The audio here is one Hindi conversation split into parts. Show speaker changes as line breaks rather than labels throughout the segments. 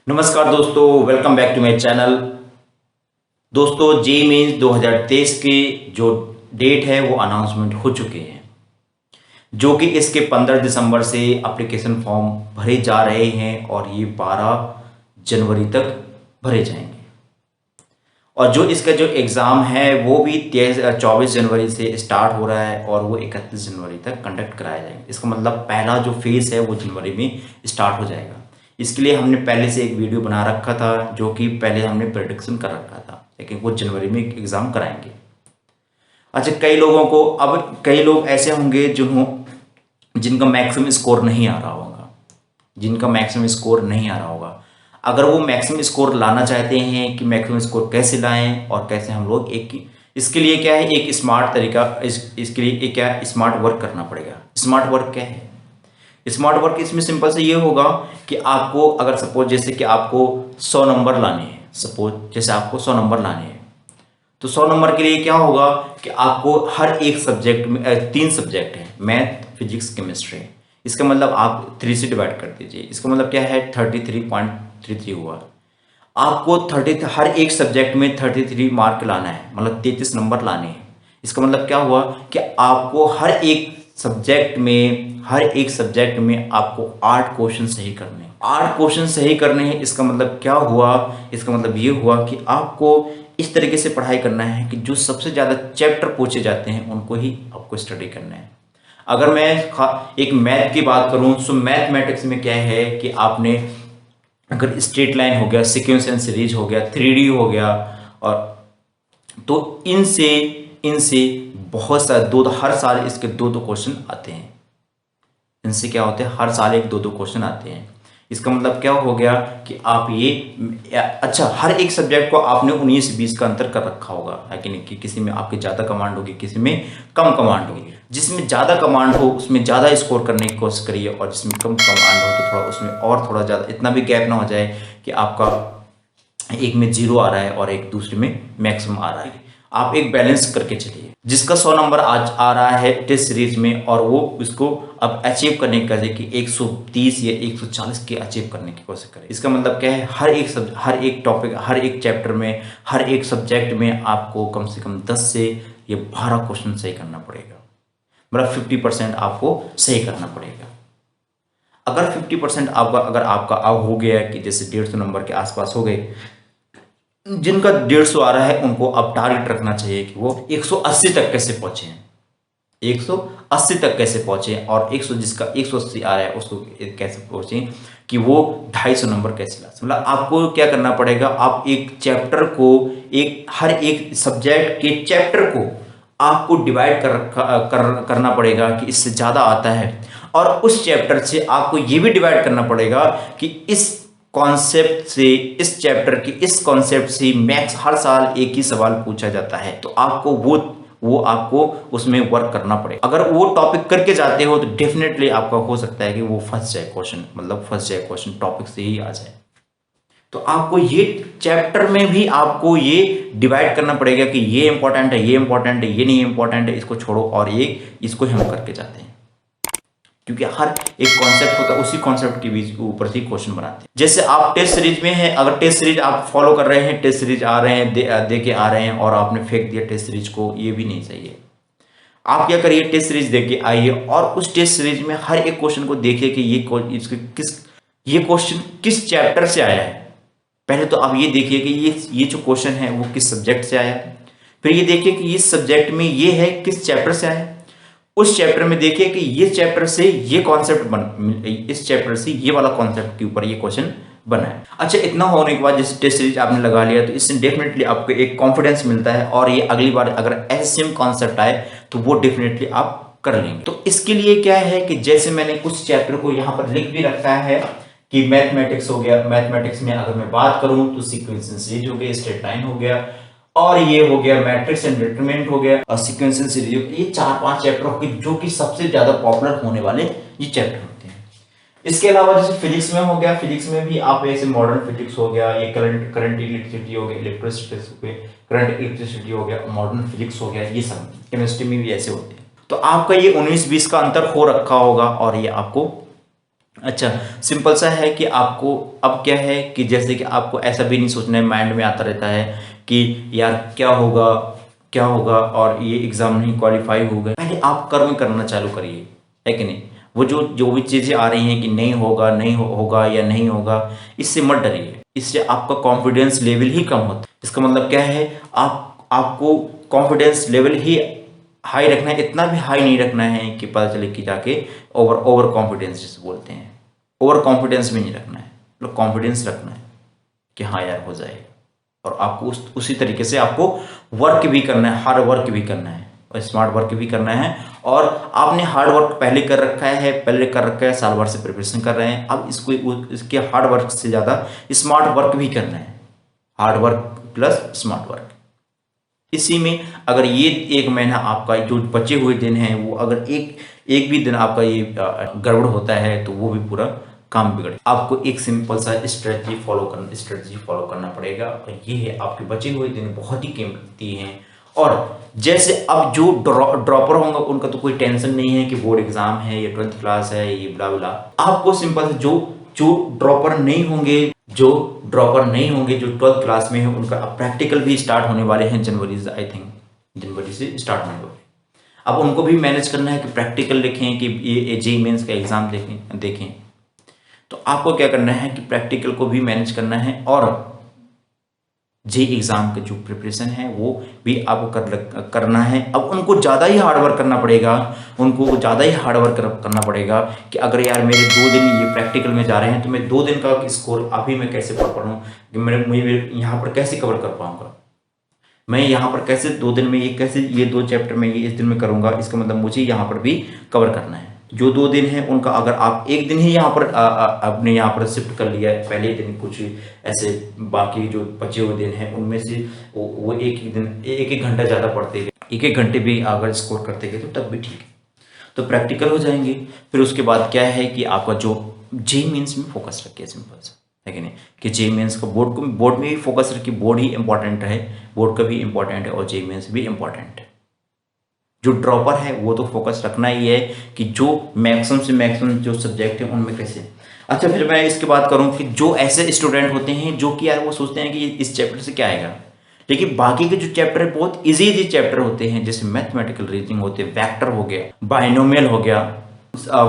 नमस्कार दोस्तों, welcome back to my channel. दोस्तों, जेईई मेंस 2023 के जो डेट है वो अनाउंसमेंट हो चुके हैं, जो कि इसके 15 दिसंबर से एप्लीकेशन फॉर्म भरे जा रहे हैं और ये 12 जनवरी तक भरे जाएंगे। और जो इसका जो एग्ज़ाम है वो भी 24 जनवरी से स्टार्ट हो रहा है और वो 31 जनवरी तक कंडक्ट कराया जाएगा। इसका मतलब पहला जो फेज़ है वो जनवरी में स्टार्ट हो जाएगा। इसके लिए हमने पहले से एक वीडियो बना रखा था, जो कि पहले हमने प्रेडिक्शन कर रखा था, लेकिन वो जनवरी में एग्ज़ाम कराएंगे। अच्छा, कई लोग ऐसे होंगे जिनका मैक्सिमम स्कोर नहीं आ रहा होगा। अगर वो मैक्सिमम स्कोर लाना चाहते हैं कि मैक्सिमम स्कोर कैसे लाएं और कैसे हम लोग इसके लिए क्या है, एक स्मार्ट तरीका, इसके लिए एक क्या स्मार्ट वर्क करना पड़ेगा। स्मार्ट वर्क क्या है? स्मार्ट वर्क इसमें सिंपल से ये होगा कि आपको अगर सपोज जैसे कि आपको 100 नंबर लाने हैं, तो 100 नंबर के लिए क्या होगा कि आपको हर एक सब्जेक्ट में 3 सब्जेक्ट हैं, मैथ, फिजिक्स, केमिस्ट्री। इसका मतलब आप 3 से डिवाइड कर दीजिए। इसका मतलब क्या है, 33.33 हुआ। आपको हर एक सब्जेक्ट में 33 मार्क लाना है, मतलब 33 नंबर लाने हैं। इसका मतलब क्या हुआ कि आपको हर एक सब्जेक्ट में आपको 8 क्वेश्चन सही करने हैं। 8 क्वेश्चन सही करने हैं। इसका मतलब क्या हुआ? इसका मतलब ये हुआ कि आपको इस तरीके से पढ़ाई करना है कि जो सबसे ज़्यादा चैप्टर पूछे जाते हैं उनको ही आपको स्टडी करना है। अगर मैं एक मैथ की बात करूं तो मैथमेटिक्स में क्या है कि आपने अगर स्ट्रेट लाइन हो गया, सीक्वेंस एंड सीरीज हो गया, 3D हो गया, और तो इनसे बहुत सारे हर साल इसके 2-2 क्वेश्चन आते हैं। इनसे क्या होते हैं, हर साल 1-2 क्वेश्चन आते हैं। इसका मतलब क्या हो गया कि आप हर एक सब्जेक्ट को आपने 19-20 का अंतर कर रखा होगा, है कि नहीं? कि किसी में आपकी ज़्यादा कमांड होगी, किसी में कम कमांड होगी। जिसमें ज़्यादा कमांड हो उसमें ज़्यादा स्कोर करने की कोशिश करिए, और जिसमें कम कमांड हो तो थोड़ा उसमें और थोड़ा ज़्यादा, इतना भी गैप ना हो जाए कि आपका एक में 0 आ रहा है और एक दूसरे में मैक्सिमम आ रहा है। आप एक बैलेंस करके चलिए। जिसका 100 नंबर आज आ रहा है टेस्ट सीरीज में, और वो उसको अब अचीव करने की कोशिश कि 130 या 140 के अचीव करने की कोशिश करें। इसका मतलब क्या है, हर एक टॉपिक, हर एक चैप्टर में, हर एक सब्जेक्ट में आपको कम से कम 10 से या 12 क्वेश्चन सही करना पड़ेगा। मतलब 50% आपको सही करना पड़ेगा। अगर 50% अगर आपका हो गया कि जैसे 150 नंबर के आसपास हो गए, जिनका 150 आ रहा है उनको अब टारगेट रखना चाहिए कि वो 180 तक कैसे पहुंचे, 180 तक कैसे पहुंचे, और जिसका 180 आ रहा है उसको कैसे पहुंचे कि वो 250 नंबर कैसे ला। मतलब आपको क्या करना पड़ेगा, आप एक चैप्टर को, हर एक सब्जेक्ट के चैप्टर को आपको डिवाइड करना पड़ेगा कि इससे ज़्यादा आता है, और उस चैप्टर से आपको ये भी डिवाइड करना पड़ेगा कि इस कॉन्सेप्ट से मैक्स हर साल एक ही सवाल पूछा जाता है, तो आपको वो आपको उसमें वर्क करना पड़ेगा। अगर वो टॉपिक करके जाते हो तो डेफिनेटली आपका हो सकता है कि वो फंस जाए क्वेश्चन टॉपिक से ही आ जाए। तो आपको ये चैप्टर में भी आपको ये डिवाइड करना पड़ेगा कि ये इंपॉर्टेंट है, ये नहीं इंपॉर्टेंट है, इसको छोड़ो, और इसको हम करके जाते हैं। क्योंकि हर एक कॉन्सेप्ट होता है, उसी कॉन्सेप्ट के बीच ऊपर से क्वेश्चन बनाते हैं। जैसे आप टेस्ट सीरीज में हैं, अगर टेस्ट सीरीज आप फॉलो कर रहे हैं, टेस्ट सीरीज आ रहे हैं, दे के आ रहे हैं, और आपने फेंक दिया टेस्ट सीरीज को, ये भी नहीं चाहिए। आप क्या करिए, टेस्ट सीरीज दे के आइए, और उस टेस्ट सीरीज में हर एक क्वेश्चन को देखिए कि ये क्वेश्चन किस चैप्टर से आया है। पहले तो आप ये देखिए कि ये जो क्वेश्चन है वो किस सब्जेक्ट से आया है। फिर ये देखिए कि इस सब्जेक्ट में ये है किस चैप्टर से आया है। उस चैप्टर में देखिए कि ये चैप्टर से ये कॉन्सेप्ट इस चैप्टर से ये वाला कॉन्सेप्ट के ऊपर ये क्वेश्चन बना है। अच्छा, इतना होने के बाद जैसे टेस्ट सीरीज आपने लगा लिया तो इससे डेफिनेटली आपको एक कॉन्फिडेंस मिलता है, और ये अगली बार अगर ऐसे सेम कॉन्सेप्ट आए तो वो डेफिनेटली आप कर लेंगे। तो इसके लिए क्या है कि जैसे मैंने कुछ चैप्टर को यहाँ पर लिख भी रखा है कि मैथमेटिक्स हो गया। मैथमेटिक्स में अगर मैं बात करूं तो सीक्वेंस एंड सीरीज हो गया, स्ट्रेट लाइन हो गया, और ये हो गया मैट्रिक्स एंड डिटरमिनेंट हो गया, और सीक्वेंस एंड सीरीज। ये 4-5 चैप्टर हो गए जो कि सबसे ज्यादा पॉपुलर होने वाले ये चैप्टर होते हैं। इसके अलावा जैसे फिजिक्स में हो गया, फिजिक्स में भी आप ऐसे मॉडर्न फिजिक्स हो गया, ये करंट इलेक्ट्रिसिटी हो गया, इलेक्ट्रिसिटी करंट इलेक्ट्रिसिटी हो गया, मॉडर्न फिजिक्स हो गया, ये सब। केमिस्ट्री में भी ऐसे होते हैं। तो आपका ये 19-20 का अंतर हो रखा होगा, और ये आपको अच्छा, सिंपल सा है कि आपको अब क्या है कि जैसे कि आपको ऐसा भी नहीं सोचना है, माइंड में आता रहता है कि यार क्या होगा और ये एग्ज़ाम नहीं क्वालिफाई हो गए। पहले आप कर्म करना चालू करिए, है कि नहीं? वो जो भी चीज़ें आ रही हैं कि नहीं होगा, होगा या नहीं होगा, इससे मत डरिए। इससे आपका कॉन्फिडेंस लेवल ही कम होता है। इसका मतलब क्या है, आपको कॉन्फिडेंस लेवल ही हाई रखना है, इतना भी हाई नहीं रखना है कि पता चले कि जाके ओवर कॉन्फिडेंस जिसे बोलते हैं, ओवर कॉन्फिडेंस भी नहीं रखना है, मतलब कॉन्फिडेंस रखना है कि हाँ यार हो जाएगा। और आपको उसी तरीके से आपको वर्क भी करना है, हार्ड वर्क भी करना है और स्मार्ट वर्क भी करना है। और आपने हार्ड वर्क पहले कर रखा है, साल भर से प्रिपरेशन कर रहे हैं, अब इसके हार्ड वर्क से ज़्यादा स्मार्ट वर्क भी करना है। Hard work plus smart work, इसी में अगर ये एक महीना आपका जो बचे हुए दिन हैं वो अगर एक भी दिन आपका ये गड़बड़ होता है तो वो भी पूरा काम बिगड़। आपको एक सिंपल सा स्ट्रेटजी फॉलो करना पड़ेगा और ये है, आपके बचे हुए दिन बहुत ही कीमती हैं। और जैसे अब जो ड्रॉपर होंगे उनका तो कोई टेंशन नहीं है कि बोर्ड एग्जाम है या 12th क्लास है, ये ब्ला ब्ला। आपको सिंपल से जो जो ड्रॉपर नहीं होंगे जो 12th क्लास में है, उनका अब प्रैक्टिकल भी स्टार्ट होने वाले हैं जनवरी से, आई थिंक जनवरी से स्टार्ट होने वाले। अब उनको भी मैनेज करना है कि प्रैक्टिकल लिखें कि ये जेईई मेंस का एग्ज़ाम देखें। तो आपको क्या करना है कि प्रैक्टिकल को भी मैनेज करना है और जेईई एग्ज़ाम का जो प्रिपरेशन है वो भी आपको करना है। अब उनको ज़्यादा ही हार्डवर्क करना पड़ेगा, करना पड़ेगा कि अगर यार मेरे 2 दिन ये प्रैक्टिकल में जा रहे हैं तो मैं 2 दिन का स्कोर अभी मैं कैसे पढ़ूँ कि मुझे यहाँ पर कैसे कवर कर पाऊँगा, मैं यहाँ पर कैसे 2 दिन में ये 2 चैप्टर में ये इस दिन में करूँगा। इसका मतलब मुझे यहाँ पर भी कवर करना है। जो 2 दिन है उनका अगर आप एक दिन ही यहाँ पर अपने यहाँ पर शिफ्ट कर लिया है, पहले दिन कुछ ऐसे बाकी जो बचे हुए दिन हैं उनमें से वो एक घंटा ज़्यादा पढ़ते गए, एक घंटे भी अगर स्कोर करते गए तो तब भी ठीक है, तो प्रैक्टिकल हो जाएंगे। फिर उसके बाद क्या है कि आपका जो जेईई मेंस में फोकस रखिए, सिंपल सा है कि नहीं, कि जेईई मेंस का बोर्ड में भी फोकस रखिए, बोर्ड ही इंपॉर्टेंट है, बोर्ड का भी इंपॉर्टेंट है और जेईई मेंस भी इंपॉर्टेंट है। जो ड्रॉपर है वो तो फोकस रखना ही है कि जो मैक्सिमम से मैक्सिमम जो सब्जेक्ट है उनमें कैसे। अच्छा, फिर मैं इसके बात करूं कि जो ऐसे स्टूडेंट होते हैं जो कि यार वो सोचते हैं कि इस चैप्टर से क्या आएगा, लेकिन बाकी के जो चैप्टर है बहुत इजी चैप्टर होते हैं, जैसे मैथमेटिकल रीजनिंग होते हैं, वेक्टर हो गया, बाइनोमियल हो गया,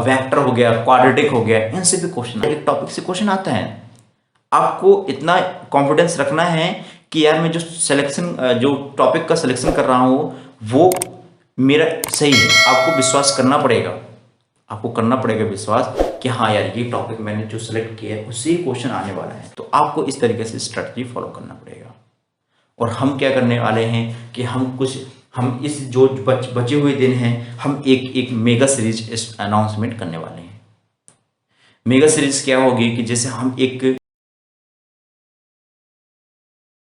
वेक्टर हो गया, क्वाड्रेटिक हो गया, इनसे भी क्वेश्चन, एक टॉपिक से क्वेश्चन आता है। आपको इतना कॉन्फिडेंस रखना है कि यार मैं जो टॉपिक का सिलेक्शन कर रहा हूँ वो मेरा सही है। आपको विश्वास करना पड़ेगा, विश्वास कि हाँ यार ये टॉपिक मैंने जो सिलेक्ट किया है उससे ही क्वेश्चन आने वाला है। तो आपको इस तरीके से स्ट्रेटजी फॉलो करना पड़ेगा। और हम क्या करने वाले हैं कि हम इस जो बचे हुए दिन हैं हम एक मेगा सीरीज अनाउंसमेंट करने वाले हैं। मेगा सीरीज क्या होगी कि जैसे हम एक